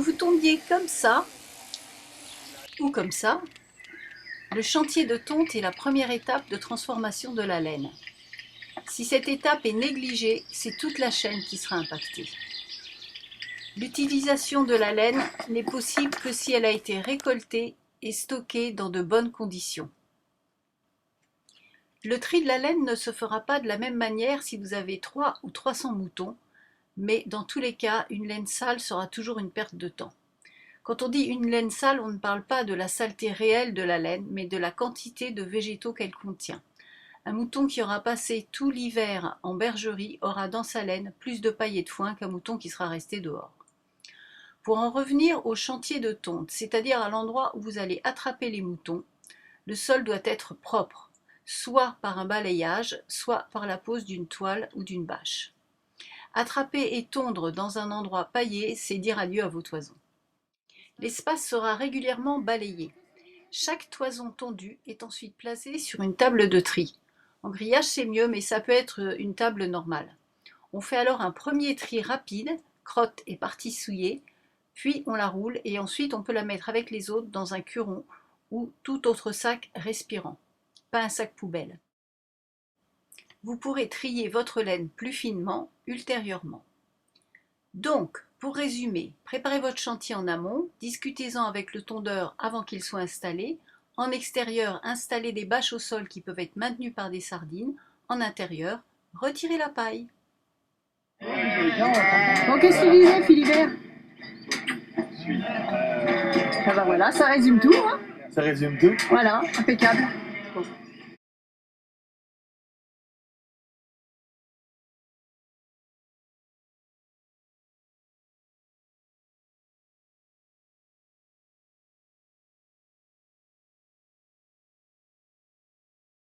vous tombiez comme ça ou comme ça, le chantier de tonte est la première étape de transformation de la laine. Si cette étape est négligée, c'est toute la chaîne qui sera impactée. L'utilisation de la laine n'est possible que si elle a été récoltée et stockée dans de bonnes conditions. Le tri de la laine ne se fera pas de la même manière si vous avez 3 ou 300 moutons, mais dans tous les cas, une laine sale sera toujours une perte de temps. Quand on dit une laine sale, on ne parle pas de la saleté réelle de la laine, mais de la quantité de végétaux qu'elle contient. Un mouton qui aura passé tout l'hiver en bergerie aura dans sa laine plus de paille et de foin qu'un mouton qui sera resté dehors. Pour en revenir au chantier de tonte, c'est-à-dire à l'endroit où vous allez attraper les moutons, le sol doit être propre, soit par un balayage, soit par la pose d'une toile ou d'une bâche. Attraper et tondre dans un endroit paillé, c'est dire adieu à vos toisons. L'espace sera régulièrement balayé. Chaque toison tondue est ensuite placée sur une table de tri. En grillage, c'est mieux, mais ça peut être une table normale. On fait alors un premier tri rapide, crotte et parties souillées, puis on la roule et ensuite on peut la mettre avec les autres dans un curon ou tout autre sac respirant, pas un sac poubelle. Vous pourrez trier votre laine plus finement ultérieurement. Donc, pour résumer, préparez votre chantier en amont, discutez-en avec le tondeur avant qu'il soit installé. En extérieur, installez des bâches au sol qui peuvent être maintenues par des sardines. En intérieur, retirez la paille. Bon, qu'est-ce que tu disais, Philibert? Ah bah voilà, ça résume tout, hein? Ça résume tout. Voilà, impeccable.